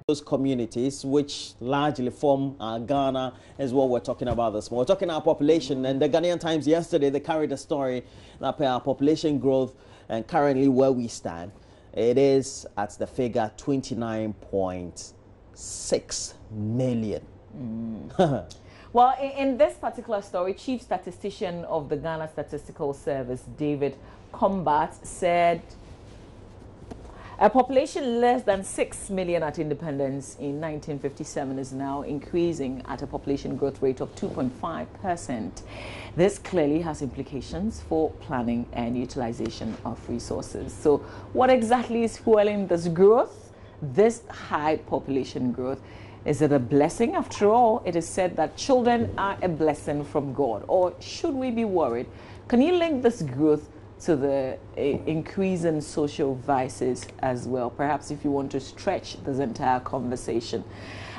those communities which largely form Ghana is what we're talking about this morning. We're talking about population, and the Ghanaian Times yesterday, they carried a story that our population growth and currently where we stand, it is at the figure 29.6 million. Well, in this particular story, Chief Statistician of the Ghana Statistical Service, David Combat, said a population less than 6 million at independence in 1957 is now increasing at a population growth rate of 2.5%. This clearly has implications for planning and utilization of resources. So what exactly is fueling this growth, this high population growth? Is it a blessing? After all, it is said that children are a blessing from God. Or should we be worried? Can you link this growth to the increase in social vices as well? Perhaps if you want to stretch this entire conversation.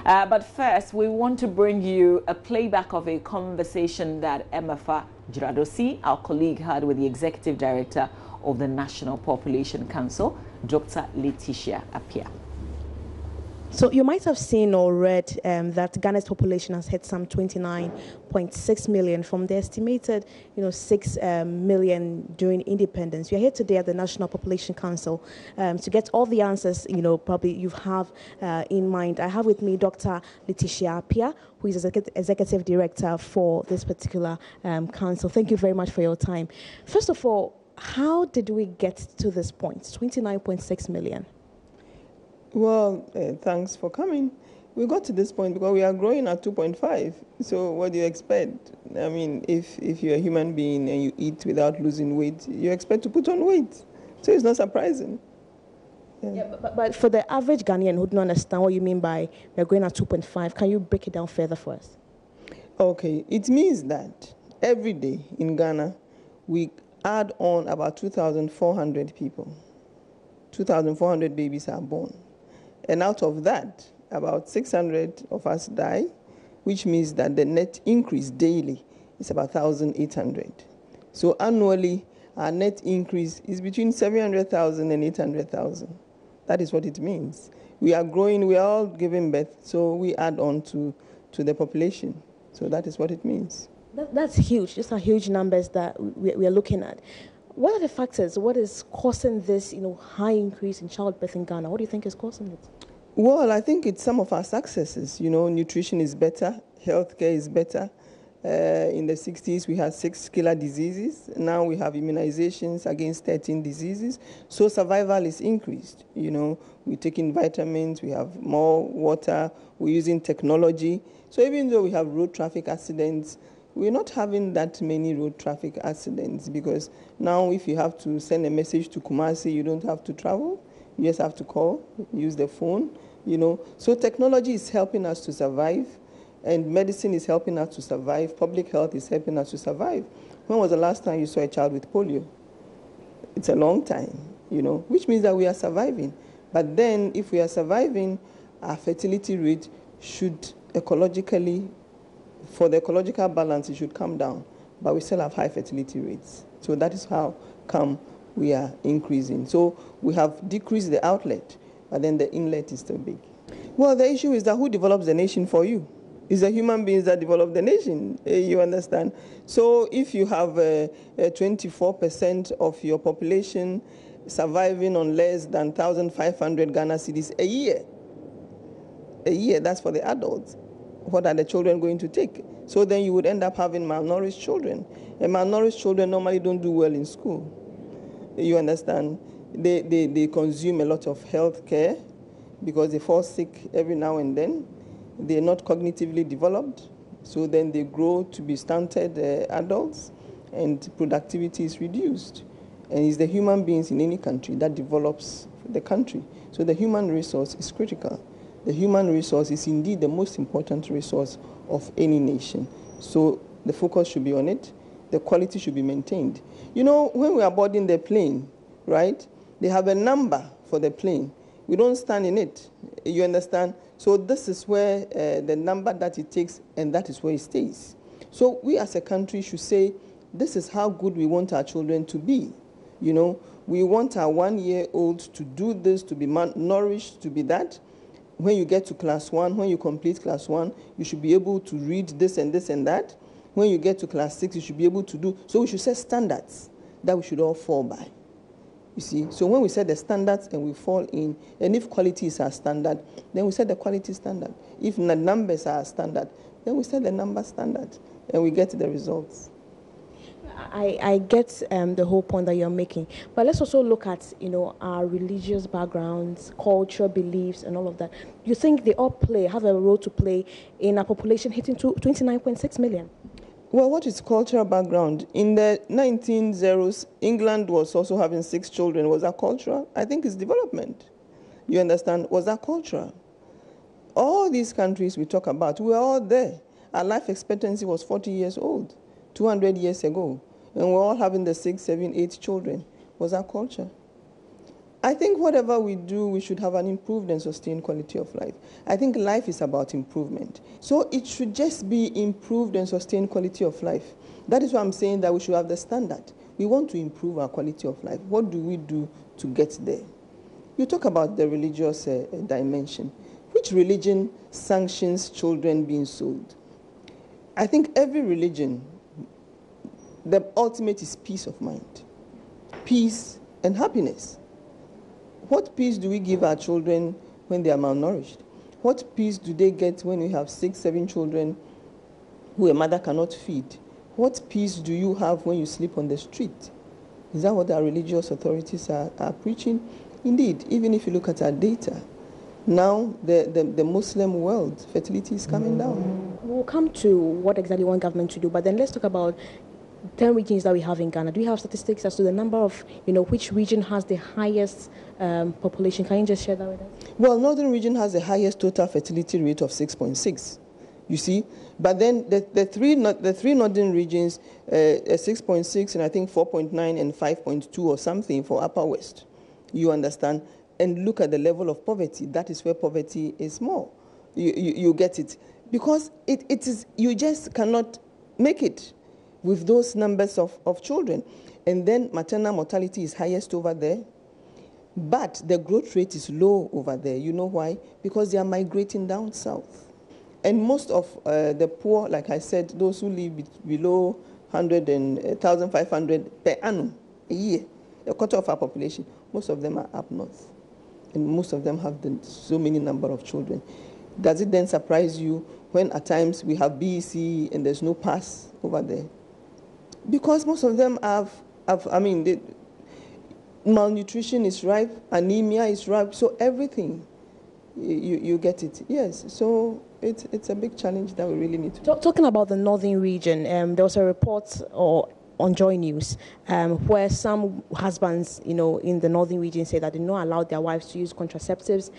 But first, we want to bring you a playback of a conversation that Emefa Jiradosi, our colleague, had with the Executive Director of the National Population Council, Dr. Letitia Appiah. So you might have seen or read that Ghana's population has hit some 29.6 million from the estimated, 6 million during independence. We are here today at the National Population Council to get all the answers, probably you have in mind. I have with me Dr. Letitia Appiah, who is Executive Director for this particular council. Thank you very much for your time. First of all, how did we get to this point, 29.6 million? Well, thanks for coming. We got to this point because we are growing at 2.5. So what do you expect? I mean, if you're a human being and you eat without losing weight, you expect to put on weight. So it's not surprising. Yeah, but for the average Ghanaian who don't understand what you mean by we're growing at 2.5, can you break it down further for us? Okay, it means that every day in Ghana, we add on about 2,400 people. 2,400 babies are born. And out of that, about 600 of us die, which means that the net increase daily is about 1,800. So annually, our net increase is between 700,000 and 800,000. That is what it means. We are growing, we are all giving birth, so we add on to the population. So that is what it means. That's huge. These are huge numbers that we are looking at. What are the factors? What is causing this, high increase in childbirth in Ghana? What do you think is causing it? Well, I think it's some of our successes. Nutrition is better, healthcare is better. In the 60s, we had 6 killer diseases. Now we have immunizations against 13 diseases. So survival is increased. We're taking vitamins, we have more water, we're using technology. So even though we have road traffic accidents, we're not having that many road traffic accidents because now if you have to send a message to Kumasi, you don't have to travel. You just have to call, use the phone, So technology is helping us to survive, and medicine is helping us to survive. Public health is helping us to survive. When was the last time you saw a child with polio? It's a long time, which means that we are surviving. But then if we are surviving, our fertility rate should ecologically, for the ecological balance, it should come down. But we still have high fertility rates. So that is how come we are increasing. So we have decreased the outlet, but then the inlet is still big. Well, the issue is that who develops the nation for you? It's the human beings that develop the nation, you understand? So if you have 24% of your population surviving on less than 1,500 Ghana cedis a year, that's for the adults. What are the children going to take? So then you would end up having malnourished children. And malnourished children normally don't do well in school. You understand? They consume a lot of health care because they fall sick every now and then. They're not cognitively developed, so then they grow to be stunted adults, and productivity is reduced. And it's the human beings in any country that develops the country. So the human resource is critical. The human resource is indeed the most important resource of any nation. So the focus should be on it. The quality should be maintained. When we are boarding the plane, right, they have a number for the plane. We don't stand in it. You understand? So this is where the number that it takes, and that is where it stays. So we as a country should say, this is how good we want our children to be. We want our 1-year-old to do this, to be nourished, to be that. when you get to class 1, when you complete class 1, you should be able to read this and this and that. When you get to class 6, you should be able to do. So we should set standards that we should all fall by. You see, so when we set the standards and we fall in, and if quality is our standard, then we set the quality standard. If the numbers are our standard, then we set the number standard, and we get the results. I get the whole point that you're making, but let's also look at, you know, our religious backgrounds, culture, beliefs, and all of that. You think they all have a role to play in a population hitting to 29.6 million? Well, what is cultural background? In the 1900s, England was also having 6 children. Was that cultural? I think it's development. You understand? Was that cultural? All these countries we talk about, we were all there. Our life expectancy was 40 years old, 200 years ago. And we're all having the 6, 7, 8 children. Was that culture? I think whatever we do, we should have an improved and sustained quality of life. I think life is about improvement. So it should just be improved and sustained quality of life. That is why I'm saying that we should have the standard. We want to improve our quality of life. What do we do to get there? You talk about the religious dimension. Which religion sanctions children being sold? I think every religion, the ultimate is peace of mind, peace and happiness. What peace do we give our children when they are malnourished? What peace do they get when we have 6, 7 children who a mother cannot feed? What peace do you have when you sleep on the street? Is that what our religious authorities are preaching? Indeed, even if you look at our data, now the Muslim world, fertility is coming down. We'll come to what exactly we want government to do, but then let's talk about 10 regions that we have in Ghana. Do we have statistics as to the number of, which region has the highest population? Can you just share that with us? Well, Northern region has the highest total fertility rate of 6.6. You see, but then the three northern regions, 6.6 and I think 4.9 and 5.2 or something for Upper West. You understand? And look at the level of poverty. That is where poverty is more. You get it, because it is, you just cannot make it with those numbers of children. And then maternal mortality is highest over there, but the growth rate is low over there. You know why? Because they are migrating down south. And most of the poor, like I said, those who live below 1,500 per annum a year, a quarter of our population, most of them are up north. And most of them have so many number of children. Does it then surprise you when at times we have BEC and there's no pass over there? Because most of them malnutrition is rife, anemia is rife, so everything, you get it. Yes, so it's a big challenge that we really need to. Talking about the northern region, there was a report on JoyNews where some husbands, in the northern region say that they not allow their wives to use contraceptives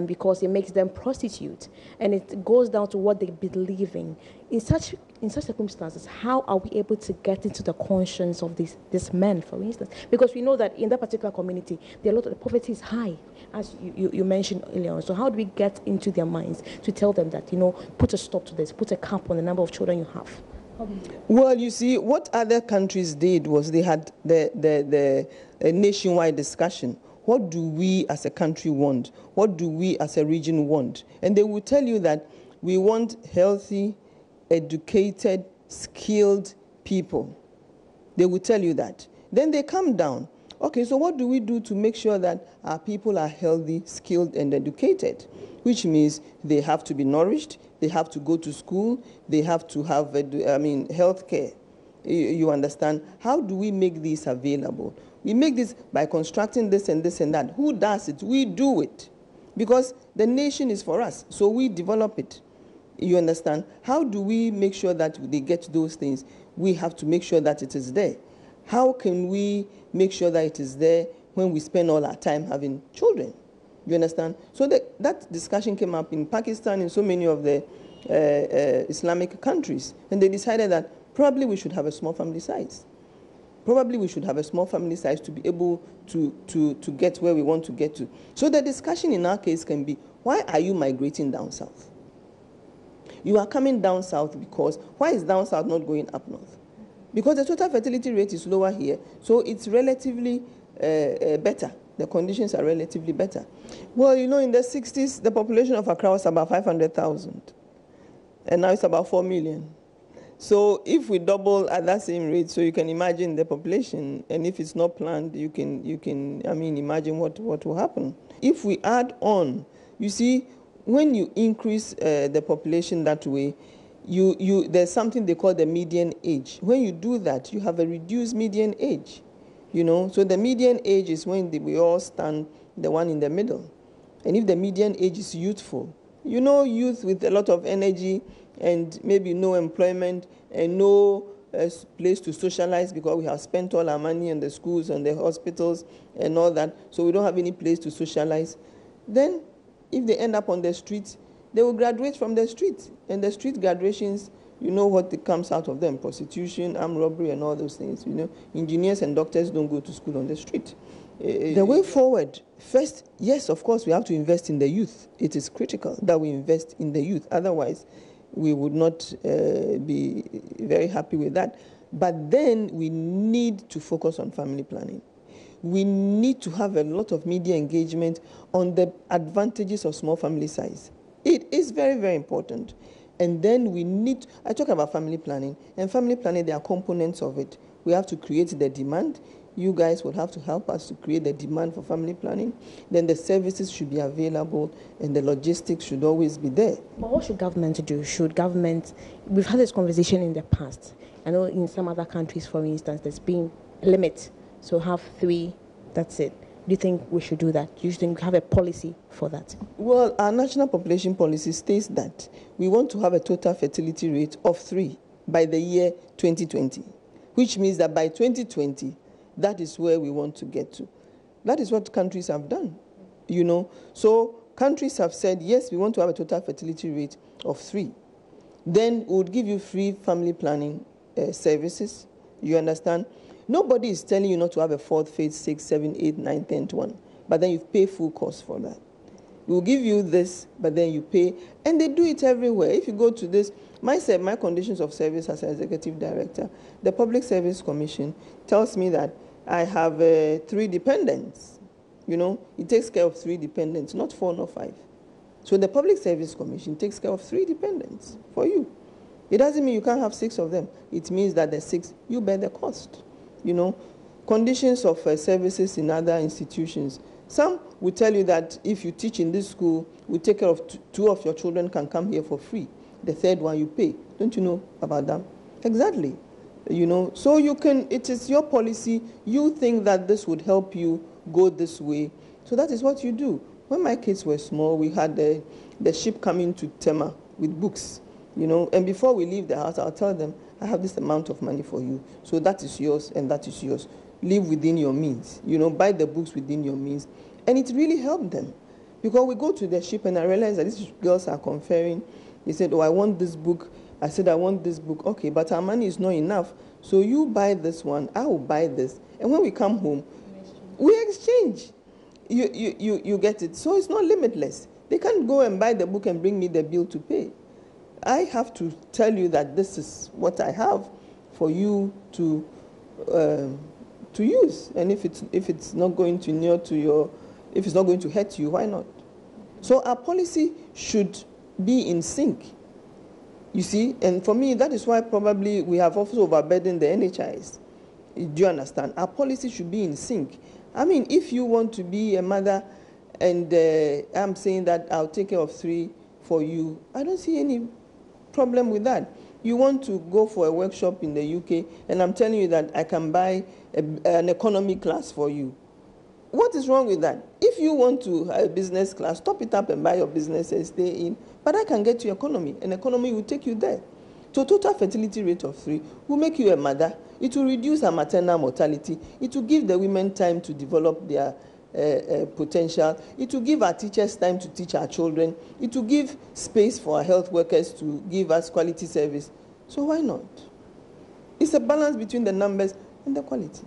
because it makes them prostitute, and it goes down to what they believe in. In such circumstances, how are we able to get into the conscience of these men, for instance? Because we know that in that particular community, the poverty is high, as you mentioned earlier on. So how do we get into their minds to tell them that, put a stop to this, put a cap on the number of children you have? Well, you see, what other countries did was they had the nationwide discussion. What do we as a country want? What do we as a region want? And they will tell you that we want healthy, educated, skilled people. They will tell you that. Then they come down. Okay, so what do we do to make sure that our people are healthy, skilled, and educated? Which means they have to be nourished, they have to go to school, they have to have, health care. You understand? How do we make this available? We make this by constructing this and this and that. Who does it? We do it. Because the nation is for us, so we develop it. You understand? How do we make sure that they get those things? We have to make sure that it is there. How can we make sure that it is there when we spend all our time having children? You understand? So that discussion came up in Pakistan, in so many of the Islamic countries. And they decided that probably we should have a small family size. Probably we should have a small family size to be able to get where we want to get to. So the discussion in our case can be, why are you migrating down south? You are coming down south because, why is down south not going up north? Because the total fertility rate is lower here, so it's relatively better The conditions are relatively better. Well, you know, in the 60s, the population of Accra was about 500,000. And now it's about 4 million. So if we double at that same rate, so you can imagine the population, and if it's not planned, you can I mean, imagine what will happen. If we add on, you see, when you increase the population that way, there's something they call the median age. When you do that, you have a reduced median age, you know. So the median age is when we all stand the one in the middle. And if the median age is youthful, you know, youth with a lot of energy and maybe no employment and no place to socialize because we have spent all our money on the schools and the hospitals and all that, so we don't have any place to socialize, then if they end up on the streets, they will graduate from the streets. And the street graduations, you know what comes out of them: prostitution, armed robbery, and all those things. You know, engineers and doctors don't go to school on the street. The way forward, first, yes, of course, we have to invest in the youth. It is critical that we invest in the youth. Otherwise, we would not be very happy with that. But then we need to focus on family planning. We need to have a lot of media engagement on the advantages of small family size. It is very, very important. And then we need, I talk about family planning, and family planning, there are components of it. We have to create the demand. You guys will have to help us to create the demand for family planning. Then the services should be available, and the logistics should always be there. But what should government do? Should government, we've had this conversation in the past. I know in some other countries, for instance, there's been a limit. So have 3, that's it. Do you think we should do that? Do you think we have a policy for that? Well, our national population policy states that we want to have a total fertility rate of 3 by the year 2020, which means that by 2020, that is where we want to get to. That is what countries have done, you know. So countries have said, yes, we want to have a total fertility rate of 3. Then we would give you free family planning services, you understand? Nobody is telling you not to have a 4th, 5th, 6th, 7th, 8th, 9th, 10th one, but then you pay full cost for that. We'll give you this, but then you pay, and they do it everywhere. If you go to this, my conditions of service as an executive director, the Public Service Commission tells me that I have 3 dependents. You know, it takes care of 3 dependents, not 4 nor 5. So the Public Service Commission takes care of 3 dependents for you. It doesn't mean you can't have 6 of them. It means that the 6, you bear the cost. You know, conditions of services in other institutions. Some will tell you that if you teach in this school, we take care of 2 of your children can come here for free. The 3rd one you pay. Don't you know about that? Exactly. You know, so you can, it is your policy. You think that this would help you go this way. So that is what you do. When my kids were small, we had the ship coming to Tema with books, you know, and before we leave the house, I'll tell them, I have this amount of money for you. So that is yours and that is yours. Live within your means, you know, buy the books within your means. And it really helped them. Because we go to the ship and I realized that these girls are conferring. They said, oh, I want this book. I said, I want this book. Okay, but our money is not enough. So you buy this one, I will buy this. And when we come home, we exchange. You get it. So it's not limitless. They can't go and buy the book and bring me the bill to pay. I have to tell you that this is what I have for you to use. And if it's not going to near to your, if it's not going to hurt you, why not? So our policy should be in sync. You see, and for me, that is why probably we have also overburdened the NHIs. Do you understand? Our policy should be in sync. I mean, if you want to be a mother and I'm saying that I'll take care of 3 for you, I don't see any problem with that. You want to go for a workshop in the UK and I'm telling you that I can buy an economy class for you. What is wrong with that? If you want to have a business class, top it up and buy your business and stay in. But I can get you economy. An economy will take you there. So total fertility rate of 3 will make you a mother. It will reduce our maternal mortality. It will give the women time to develop their potential. It will give our teachers time to teach our children. It will give space for our health workers to give us quality service. So why not? It's a balance between the numbers and the quality.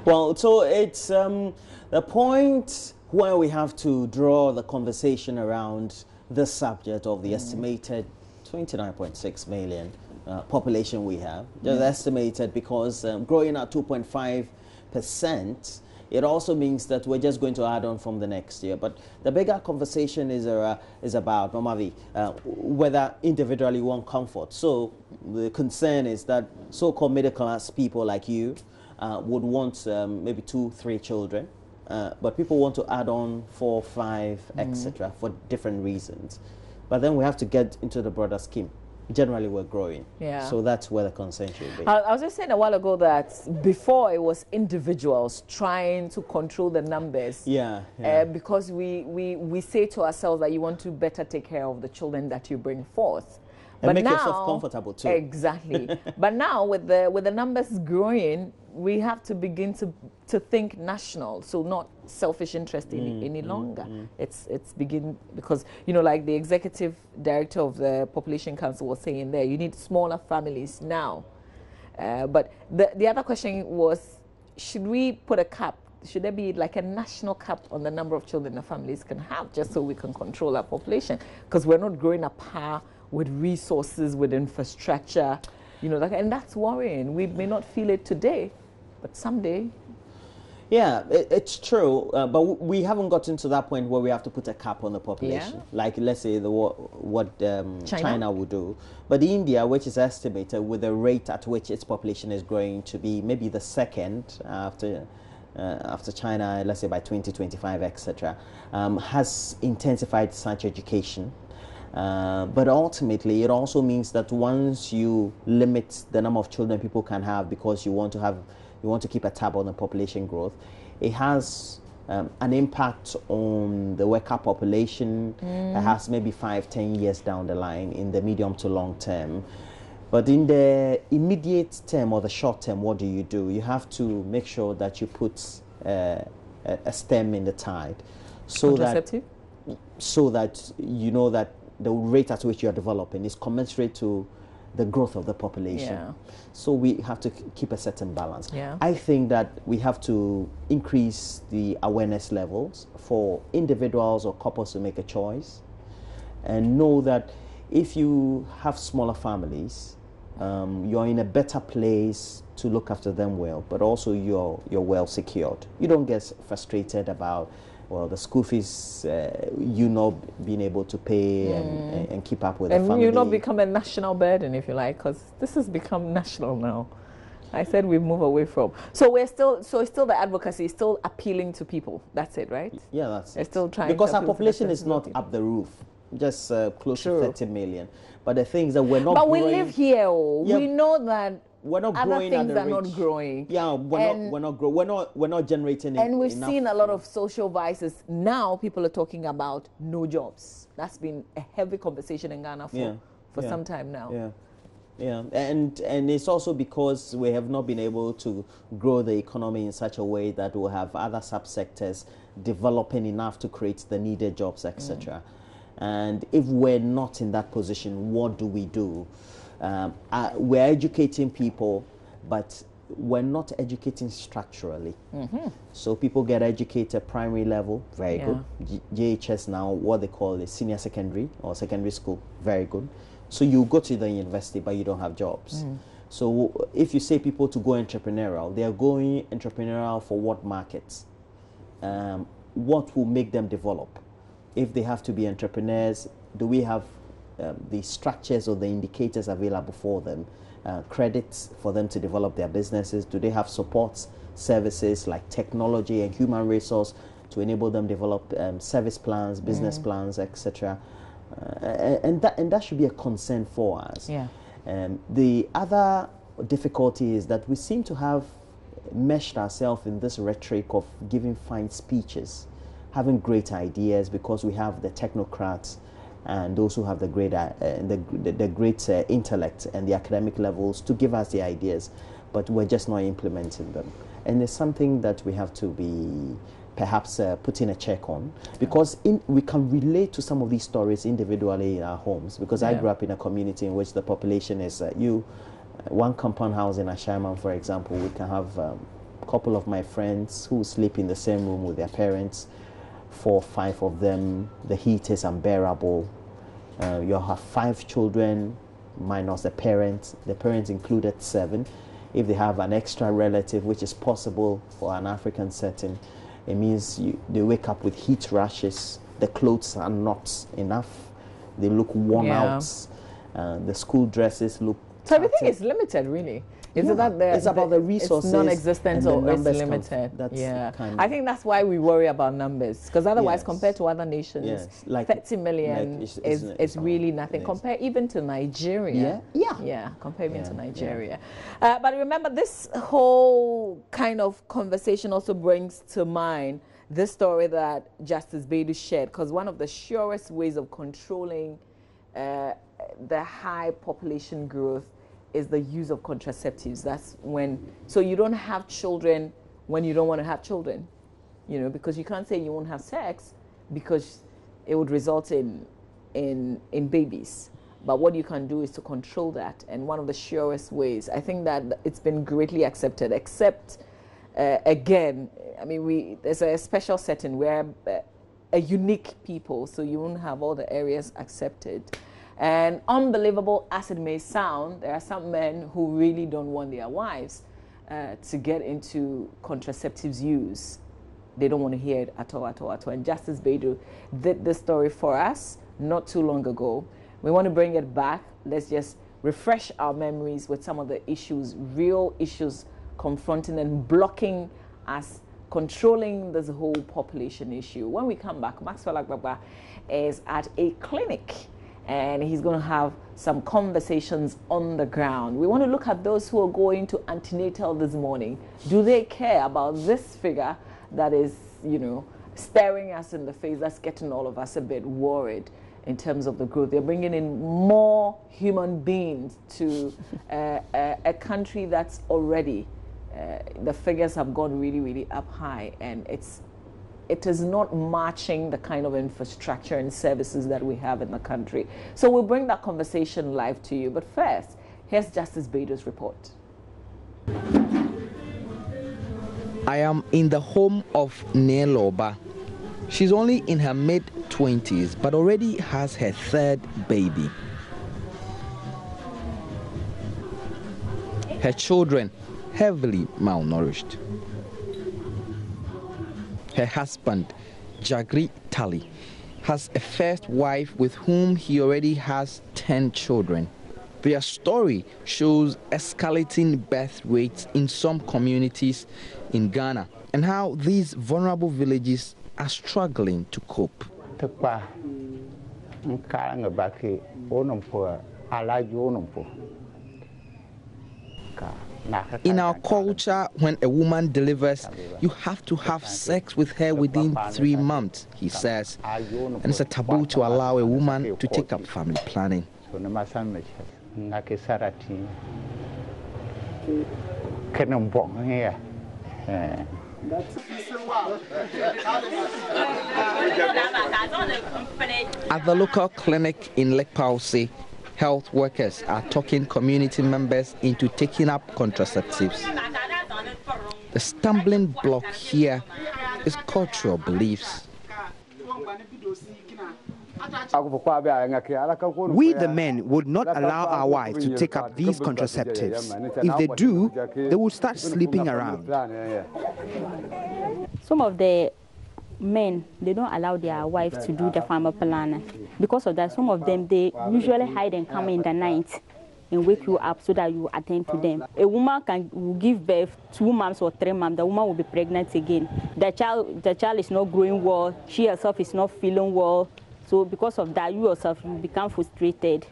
Well, so it's the point where we have to draw the conversation around this subject of the estimated 29.6 million population we have. Just estimated because growing at 2.5%, it also means that we're just going to add on from the next year. But the bigger conversation is about, Mamavi, whether individually we want comfort. So the concern is that so-called middle class people like you would want maybe 2-3 children, but people want to add on 4, 5, etc. for different reasons. But then we have to get into the broader scheme. Generally, we're growing. Yeah. So that's where the concern should be. I was just saying a while ago that before it was individuals trying to control the numbers. Yeah. Because we say to ourselves that you want to better take care of the children that you bring forth. And make yourself comfortable too. Exactly. But now with the numbers growing, we have to begin to think national, so not selfish interest any longer. It's begin, because like the executive director of the Population Council was saying there, you need smaller families now. But the other question was, should we put a cap? Should there be like a national cap on the number of children the families can have, just so we can control our population? Because we're not growing up par with resources, with infrastructure, and that's worrying. We may not feel it today, but someday. Yeah, it's true, but we haven't gotten to that point where we have to put a cap on the population. Yeah. Like, let's say what China would do. But India, which is estimated with the rate at which its population is growing to be maybe the second after China, let's say by 2025, etc., has intensified such education. But ultimately, it also means that once you limit the number of children people can have because you want to keep a tab on the population growth, it has an impact on the worker population. It has maybe 5-10 years down the line in the medium to long term. But in the immediate term or the short term, what do? You have to make sure that you put a stem in the tide, so that you know that the rate at which you are developing is commensurate to the growth of the population. Yeah. So we have to keep a certain balance. Yeah. I think that we have to increase the awareness levels for individuals or couples to make a choice, and know that if you have smaller families, you're in a better place to look after them well, but also you're well secured. You don't get frustrated about, well, the school fees, you not being able to pay and keep up with the family. And you not become a national burden, if you like, because this has become national now. I said we move away from. So it's still the advocacy, still appealing to people. That's it, right? Yeah, that's it. Still trying. Because our population is not up the roof, just close to 30 million. But the thing is that we're not. But growing. We live here. Yeah. We know that. We're not other growing things are not growing. Yeah, we're not generating. And we've seen a lot of social vices. Now people are talking about no jobs. That's been a heavy conversation in Ghana for some time now. Yeah, and it's also because we have not been able to grow the economy in such a way that we'll have other subsectors developing enough to create the needed jobs, etc. And if we're not in that position, what do? We're educating people, but we're not educating structurally. So people get educated primary level, very good. JHS now, what they call a senior secondary or secondary school, very good. So you go to the university, but you don't have jobs. So if you say people to go entrepreneurial, they are going entrepreneurial for what markets? What will make them develop? If they have to be entrepreneurs, do we have the structures or the indicators available for them, credits for them to develop their businesses? Do they have support services like technology and human resource to enable them develop service plans, business plans, etc.? And that should be a concern for us. The other difficulty is that we seem to have meshed ourselves in this rhetoric of giving fine speeches, having great ideas, because we have the technocrats and those who have the great intellect and the academic levels to give us the ideas, but we're just not implementing them. And it's something that we have to be perhaps putting a check on, because we can relate to some of these stories individually in our homes, because I grew up in a community in which the population is one compound house in Ashaiman, for example. We can have a couple of my friends who sleep in the same room with their parents 4 or 5 of them, the heat is unbearable. You have 5 children minus the parents included 7. If they have an extra relative, which is possible for an African setting, it means they wake up with heat rashes. The clothes are not enough. They look worn out. The school dresses look so everything is limited, really. Is it that it's about the resources, it's non-existent or it's limited? I think that's why we worry about numbers, because otherwise, compared to other nations, like 30 million is really nothing. Compare even to Nigeria. Compare even to Nigeria. But remember, this whole kind of conversation also brings to mind this story that Justice Baidu shared, because one of the surest ways of controlling the high population growth is the use of contraceptives. That's when, so you don't have children when you don't want to have children, you know, because you can't say you won't have sex because it would result in babies. But what you can do is to control that. And one of the surest ways, I think that it's been greatly accepted, except again, I mean, there's a special setting where a unique people, so you won't have all the areas accepted. And unbelievable as it may sound, there are some men who really don't want their wives to get into contraceptives use. They don't want to hear it at all. And Justice Baidu did this story for us not too long ago. We want to bring it back. Let's just refresh our memories with some of the issues, real issues confronting and blocking us, controlling this whole population issue. When we come back, Maxwell Agbagba is at a clinic, and he's going to have some conversations on the ground. We want to look at those who are going to antenatal this morning. Do they care about this figure that is, you know, staring us in the face, that's getting all of us a bit worried in terms of the growth? They're bringing in more human beings to a country that's already, the figures have gone really, really up high, and it is not matching the kind of infrastructure and services that we have in the country. So we'll bring that conversation live to you. But first, here's Justice Baidu's report. I am in the home of Neloba. She's only in her mid-20s, but already has her 3rd baby. Her children heavily malnourished. Her husband, Jagri Tali, has a first wife with whom he already has 10 children. Their story shows escalating birth rates in some communities in Ghana and how these vulnerable villages are struggling to cope. In our culture, when a woman delivers, you have to have sex with her within 3 months, he says. And it's a taboo to allow a woman to take up family planning. At the local clinic in Lekpause, health workers are talking community members into taking up contraceptives. The stumbling block here is cultural beliefs. We, the men, would not allow our wives to take up these contraceptives. If they do, they will start sleeping around. Some of the men, they don't allow their wives to do the family planning. Because of that, some of them, they usually hide and come in the night and wake you up so that you attend to them. A woman will give birth 2 months or 3 months, the woman will be pregnant again. The child is not growing well, she herself is not feeling well. So because of that, you yourself, you become frustrated.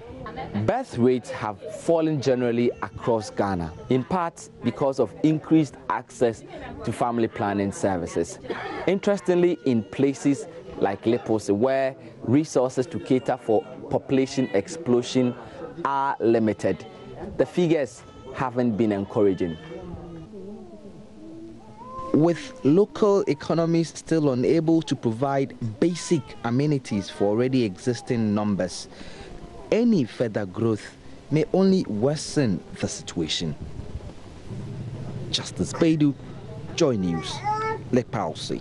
Birth rates have fallen generally across Ghana, in part because of increased access to family planning services. Interestingly, in places like Lepose, where resources to cater for population explosion are limited, the figures haven't been encouraging. With local economies still unable to provide basic amenities for already existing numbers, any further growth may only worsen the situation. Justice Baidu, JoyNews, Lekpause.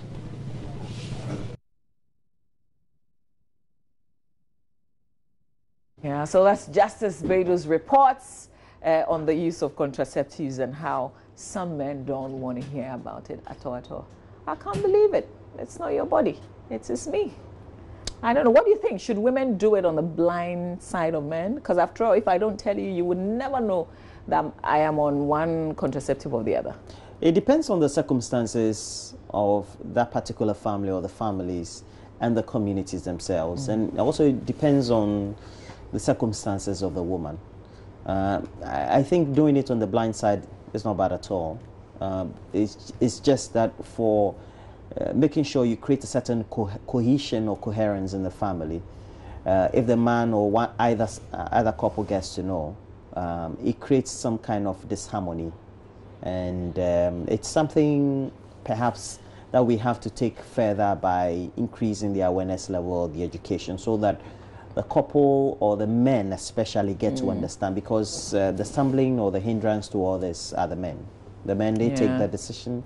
So that's Justice Bedo's reports on the use of contraceptives and how some men don't want to hear about it at all. I can't believe it. It's not your body. It's me. I don't know. What do you think? Should women do it on the blind side of men? Because after all, if I don't tell you, you would never know that I am on one contraceptive or the other. It depends on the circumstances of that particular family or the families and the communities themselves. And also it depends on the circumstances of the woman. I think doing it on the blind side is not bad at all. It's just that for making sure you create a certain cohesion or coherence in the family. If the man or either couple gets to know, it creates some kind of disharmony. And it's something perhaps that we have to take further by increasing the awareness level, the education, so that the couple or the men especially get to understand, because the stumbling or the hindrance to all this are the men. The men, they take that decision.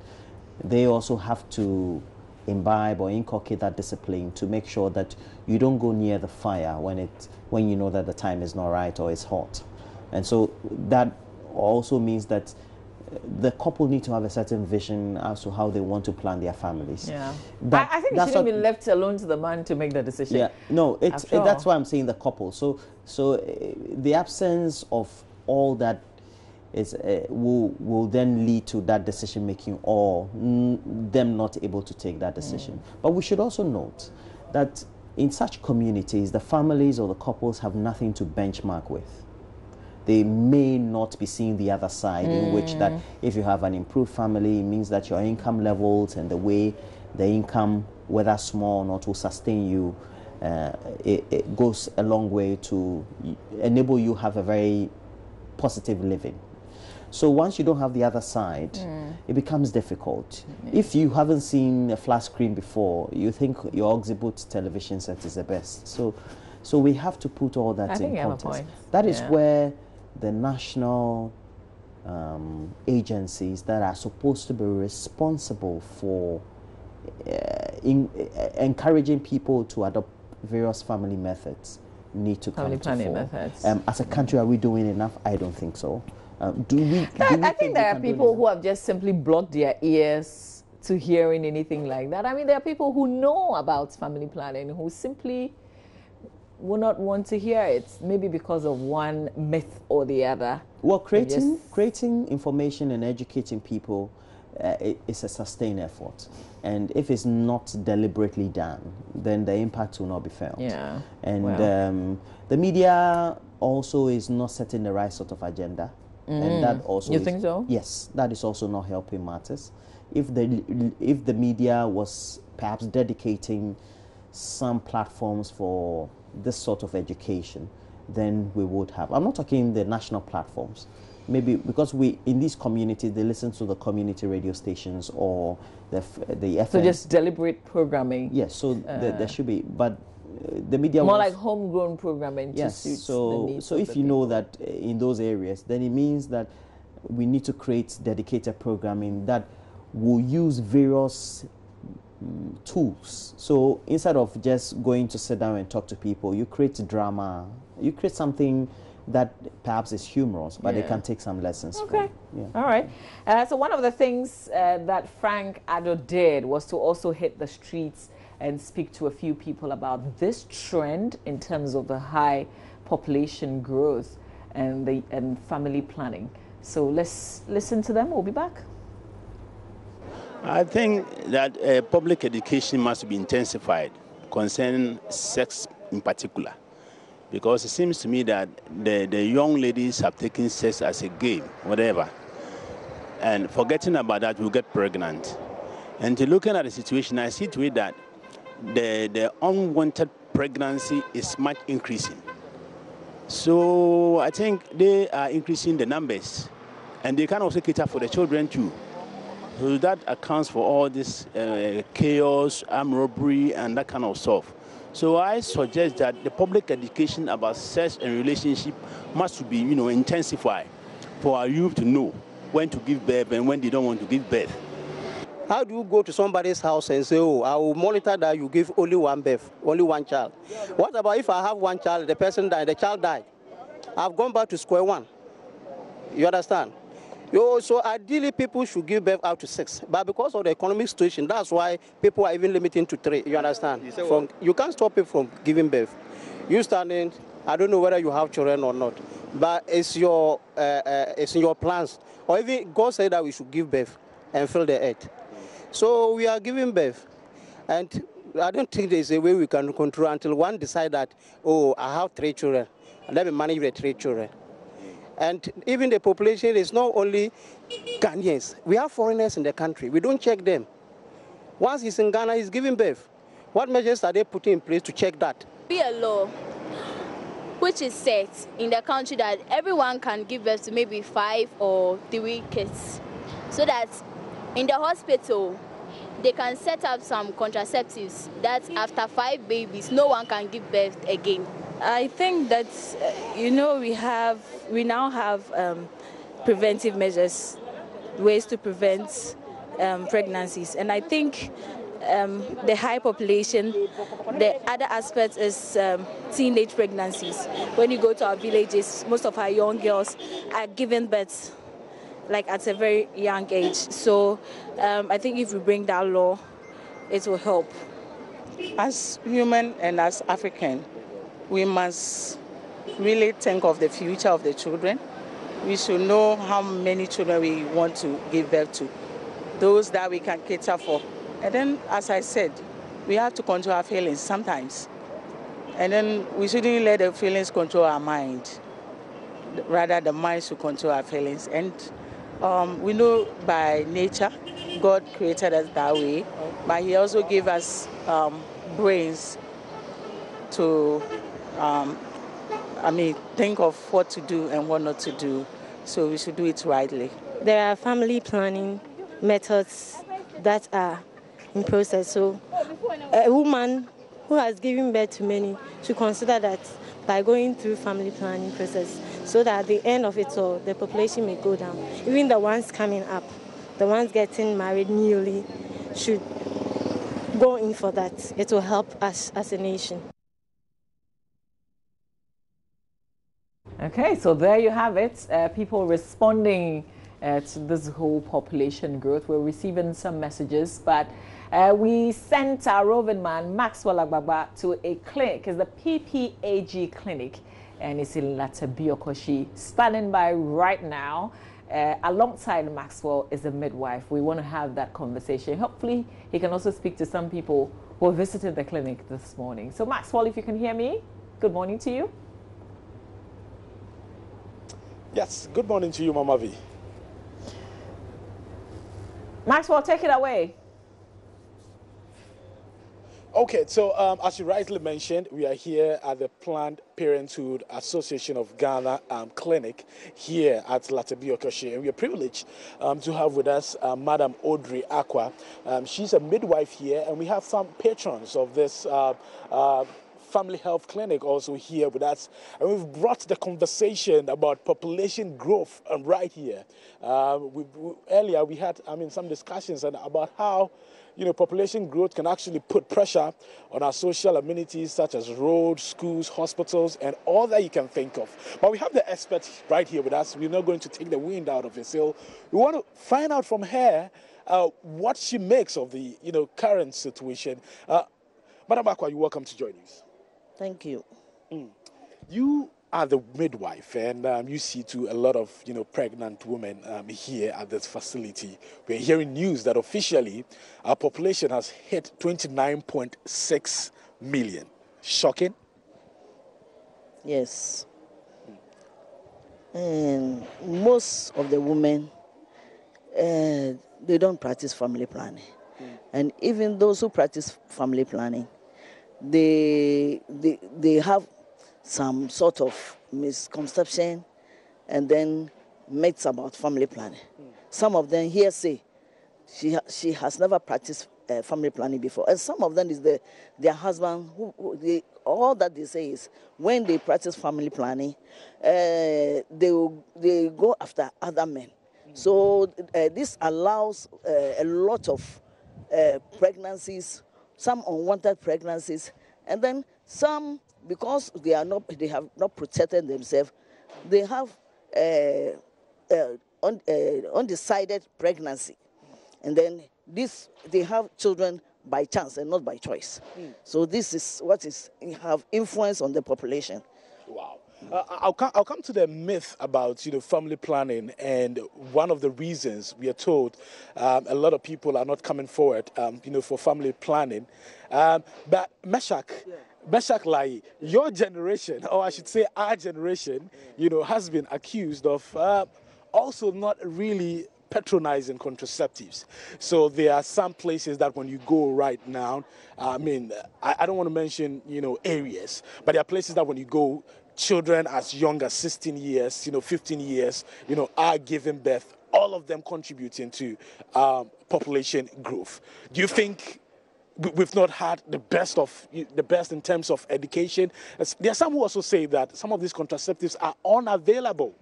They also have to imbibe or inculcate that discipline to make sure that you don't go near the fire when you know that the time is not right or it's hot. And so that also means that the couple need to have a certain vision as to how they want to plan their families. Yeah, I think it shouldn't be left alone to the man to make the decision. Yeah, no, that's why I'm saying the couple. So the absence of all that is will then lead to that decision making or them not able to take that decision. But we should also note that in such communities, the families or the couples have nothing to benchmark with. They may not be seeing the other side, in which that if you have an improved family, it means that your income levels and the way the income, whether small or not, will sustain you. It goes a long way to enable you have a very positive living. So once you don't have the other side, it becomes difficult. If you haven't seen a flat screen before, you think your Oxyboot television set is the best. So we have to put all that in context. That is where the national agencies that are supposed to be responsible for encouraging people to adopt various family methods need to come to fore. As a country, are we doing enough? I don't think so. I think there are people who have just simply blocked their ears to hearing anything like that. I mean, there are people who know about family planning who simply will not want to hear it, maybe because of one myth or the other. Well, creating information and educating people is a sustained effort. And if it's not deliberately done, then the impact will not be felt. Yeah. And the media also is not setting the right sort of agenda. And that also You think so? Yes, that is also not helping matters. If the media was perhaps dedicating some platforms for this sort of education, then we would have. I'm not talking the national platforms. Maybe because in these communities, they listen to the community radio stations or the FM. So just deliberate programming. Yes, so there should be, but the media more like homegrown programming. Yes, so if you know that in those areas, then it means that we need to create dedicated programming that will use various tools. So instead of just going to sit down and talk to people, you create drama, you create something that perhaps is humorous, but they can take some lessons from. All right. So one of the things that Frank Addo did was to also hit the streets and speak to a few people about this trend in terms of the high population growth and family planning. So let's listen to them. We'll be back. I think that public education must be intensified concerning sex in particular, because it seems to me that the young ladies have taken sex as a game, whatever, and forgetting about that, we'll get pregnant. And to looking at the situation, I see to it that the unwanted pregnancy is much increasing. So I think they are increasing the numbers, and they can also cater for the children too. So that accounts for all this chaos, armed robbery, and that kind of stuff. So I suggest that the public education about sex and relationship must be, intensified for our youth to know when to give birth and when they don't want to give birth. How do you go to somebody's house and say, oh, I will monitor that you give only one birth, only one child? What about if I have one child, the person died, the child died? I've gone back to square one. You understand? So ideally, people should give birth out to 6. But because of the economic situation, that's why people are even limiting to 3. You understand? You can't stop people from giving birth. You standing, I don't know whether you have children or not, but it's in your plans. Or even God said that we should give birth and fill the earth. So we are giving birth. And I don't think there's a way we can control until one decide that, oh, I have 3 children, and let me manage the 3 children. And even the population is not only Ghanaians. We have foreigners in the country. We don't check them. Once he's in Ghana, he's giving birth. What measures are they putting in place to check that? Be a law which is set in the country that everyone can give birth to maybe 5 or 3 kids, so that in the hospital they can set up some contraceptives that after 5 babies no one can give birth again. I think that we now have preventive measures, ways to prevent pregnancies, and I think the high population, the other aspect is teenage pregnancies. When you go to our villages, most of our young girls are giving birth like at a very young age. So I think if we bring that law, it will help. As human and as African, we must really think of the future of the children. We should know how many children we want to give birth to, those that we can cater for. And then, as I said, we have to control our feelings sometimes. And then we shouldn't let the feelings control our mind. Rather, the mind should control our feelings. And we know by nature, God created us that way, but He also gave us brains to think of what to do and what not to do. So we should do it rightly. There are family planning methods that are in process. So a woman who has given birth to many should consider that by going through family planning process, so that at the end of it all, the population may go down. Even the ones coming up, the ones getting married newly, should go in for that. It will help us as a nation. Okay, so there you have it. People responding to this whole population growth. We're receiving some messages, but we sent our roving man, Maxwell Agbagba, to a clinic. It's the PPAG clinic, and it's in Latebiokoshi. Standing by right now, alongside Maxwell is a midwife. We want to have that conversation. Hopefully, he can also speak to some people who visited the clinic this morning. So, Maxwell, if you can hear me, good morning to you. Yes, good morning to you, Mama V. Maxwell, take it away. Okay, so as you rightly mentioned, we are here at the Planned Parenthood Association of Ghana clinic here at Latebiokoshi, and we are privileged to have with us Madam Audrey Aqua. She's a midwife here, and we have some patrons of this family health clinic also here with us, and we've brought the conversation about population growth right here. Earlier we had some discussions about how population growth can actually put pressure on our social amenities such as roads, schools, hospitals, and all that you can think of. But we have the expert right here with us. We're not going to take the wind out of it. So we want to find out from her what she makes of the current situation. Madam Aqua, you're welcome to JoyNews. Thank you. You are the midwife, and you see to a lot of pregnant women here at this facility. We're hearing news that officially our population has hit 29.6 million. Shocking? Yes. And most of the women, they don't practice family planning. And even those who practice family planning, they have some sort of misconception and then myths about family planning. Some of them here say she has never practiced family planning before, and some of them is their husband all that they say is when they practice family planning, they go after other men. So this allows a lot of pregnancies, some unwanted pregnancies, and then some, because they have not protected themselves, they have undecided pregnancy, and then they have children by chance and not by choice. So this is what have influence on the population. Wow. I'll come to the myth about family planning, and one of the reasons we are told a lot of people are not coming forward for family planning. But Meshach Lai, your generation, or I should say our generation, has been accused of also not really patronizing contraceptives. So there are some places that when you go right now, I don't want to mention areas, but there are places that when you go, children as young as 16 years, 15 years, are giving birth, all of them contributing to population growth. Do you think we've not had the best in terms of education? There are some who also say that some of these contraceptives are unavailable.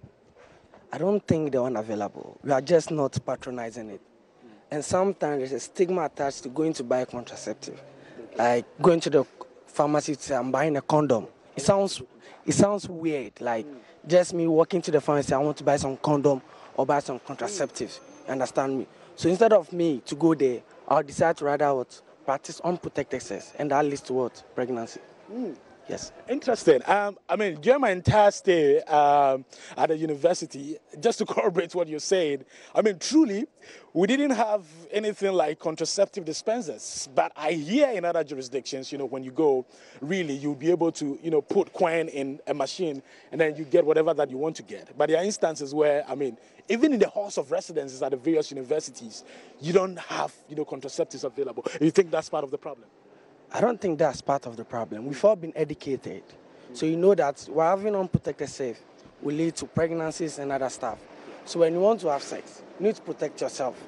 I don't think they're unavailable. We are just not patronizing it. And sometimes there's a stigma attached to going to buy a contraceptive. Like going to the pharmacy to say, I'm buying a condom. It sounds weird. Like just me walking to the pharmacy, I want to buy some condom or buy some contraceptives. You understand me? So instead of me to go there, I'll decide to rather practice unprotected sex, and that leads to what? Pregnancy. Yes. Interesting. During my entire stay at the university, just to corroborate what you're saying, truly, we didn't have anything like contraceptive dispensers. But I hear in other jurisdictions, when you go, really, you'll be able to, put coin in a machine and then you get whatever that you want to get. But there are instances where, even in the halls of residences at the various universities, you don't have, contraceptives available. You think that's part of the problem? I don't think that's part of the problem. We've all been educated. So you know that we're having unprotected sex will lead to pregnancies and other stuff. So when you want to have sex, you need to protect yourself.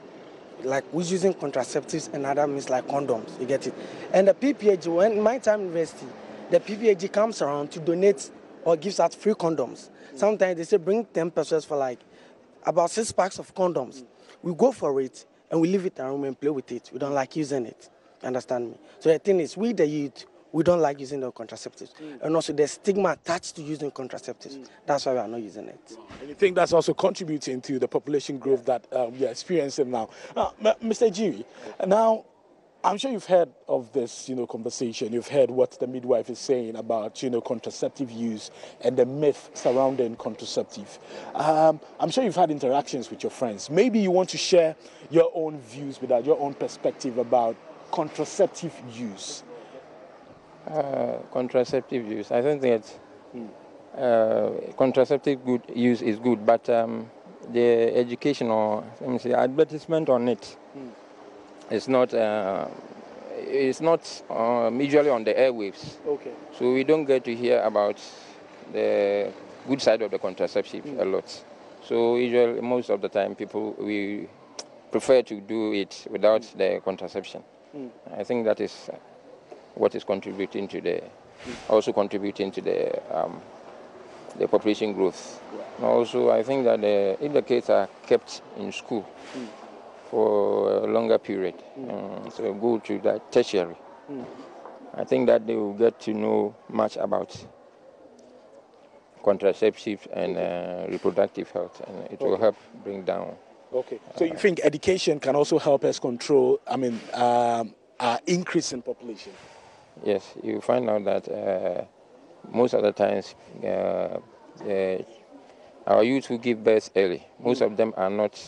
Like we're using contraceptives and other means like condoms, you get it. And the PPAG, when in my time university, the PPAG comes around to donate or gives out free condoms. Sometimes they say bring 10 pesos for like about 6 packs of condoms. We go for it and we leave it in our room and play with it. We don't like using it. Understand me? So the thing is, we the youth, we don't like using the contraceptives. And also there's stigma attached to using contraceptives. That's why we are not using it. And you think that's also contributing to the population growth that we are experiencing now? Mr. Jiri, now, I'm sure you've heard of this, conversation. You've heard what the midwife is saying about, contraceptive use and the myth surrounding contraceptive. I'm sure you've had interactions with your friends. Maybe you want to share your own views with that, your own perspective about contraceptive use. Contraceptive use. I don't think contraceptive use is good, but the education or advertisement on it is not. It's not usually on the airwaves. Okay. So we don't get to hear about the good side of the contraceptive a lot. So usually, most of the time, we prefer to do it without the contraception. I think that is what is contributing to the population growth. Also, I think that if the kids are kept in school for a longer period, so go to that tertiary, I think that they will get to know much about contraceptive and reproductive health, and it will help bring down. Okay. So you think education can also help us control, our increase in population? Yes, you find out that most of the times our youth who give birth early, most of them don't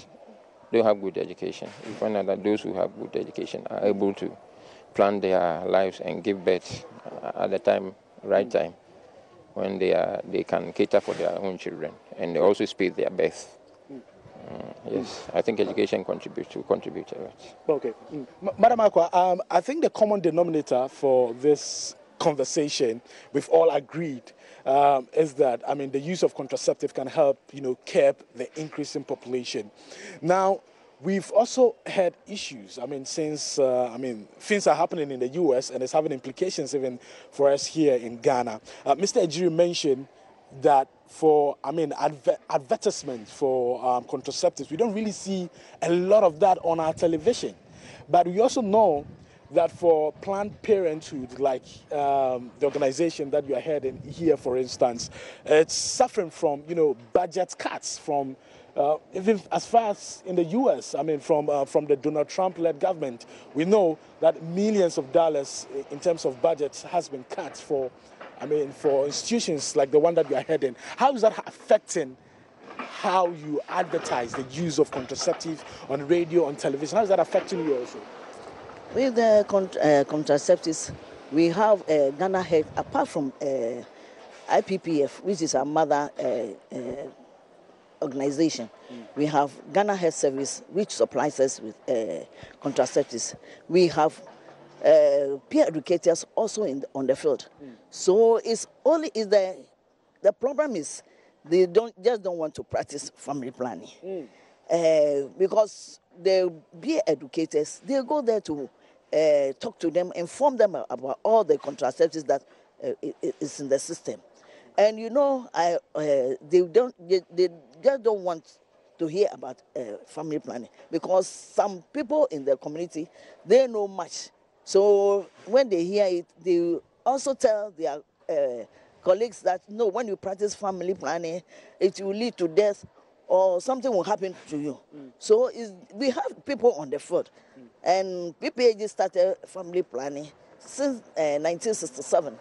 have good education. You find out that those who have good education are able to plan their lives and give birth at the right time, when they can cater for their own children, and they also speed their birth. Yes, I think education contributes a lot. Okay. Madam Akwa, I think the common denominator for this conversation, we've all agreed, is that, the use of contraceptive can help, curb the increase in population. Now, we've also had issues, since, things are happening in the U.S. and it's having implications even for us here in Ghana. Mr. Ejiri mentioned that for, advertisements for contraceptives. We don't really see a lot of that on our television. But we also know that for Planned Parenthood, like the organization that you are heading here, for instance, it's suffering from, budget cuts from even as far as in the U.S., from the Donald Trump-led government. We know that millions of dollars in terms of budgets has been cut for institutions like the one that you are heading. How is that affecting how you advertise the use of contraceptives on radio, on television? How is that affecting you also? With the contraceptives, we have Ghana Health, apart from IPPF, which is our mother organization. We have Ghana Health Service, which supplies us with contraceptives. We have peer educators also on the field. So it's only the problem is they don't want to practice family planning because the peer educators, they go there to talk to them, inform them about all the contraceptives that is in the system. And they just don't want to hear about family planning because some people in the community, they know much. So when they hear it, they also tell their colleagues that, no, when you practice family planning, it will lead to death or something will happen to you. So we have people on the field. And PPAG started family planning since 1967.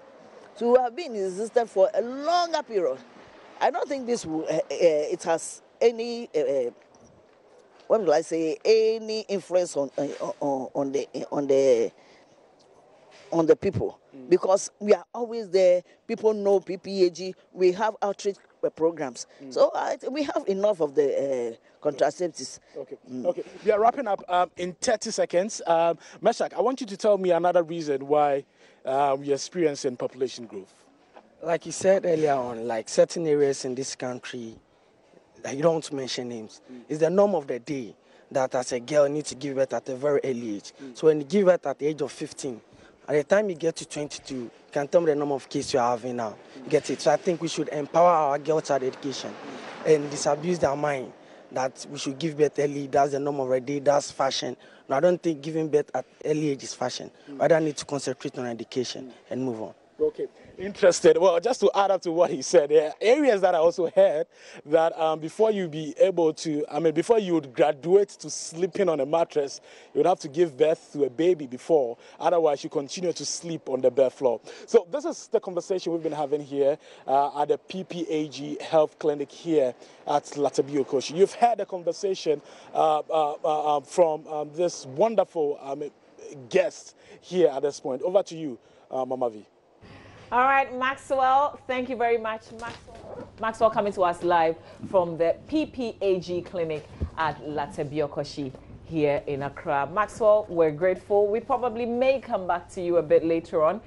So we have been in existence for a longer period. I don't think this will, it has any, what will I say, any influence on the people, because we are always there. People know PPAG. We have outreach programs. So we have enough of the contraceptives. Okay. We are wrapping up in 30 seconds. Meshach, I want you to tell me another reason why we're experiencing population growth. Like you said earlier on, like certain areas in this country, you don't want to mention names, it's the norm of the day that as a girl you need to give birth at a very early age. So when you give birth at the age of 15, at the time you get to 22, you can tell me the number of kids you are having now. You get it? So I think we should empower our girl child education and disabuse their mind that we should give birth early. That's the norm of the day. That's fashion. No, I don't think giving birth at early age is fashion. But I need to concentrate on education and move on. Okay, interested. Well, just to add up to what he said, there are areas that I also heard that before you be able to, before you would graduate to sleeping on a mattress, you would have to give birth to a baby before. Otherwise, you continue to sleep on the bare floor. So this is the conversation we've been having here at the PPAG Health Clinic here at Latabio Koshi. You've had a conversation from this wonderful guest here at this point. Over to you, Mama V. All right, Maxwell, thank you very much. Maxwell coming to us live from the PPAG clinic at Latabiokoshi here in Accra. Maxwell, we're grateful. We probably may come back to you a bit later on.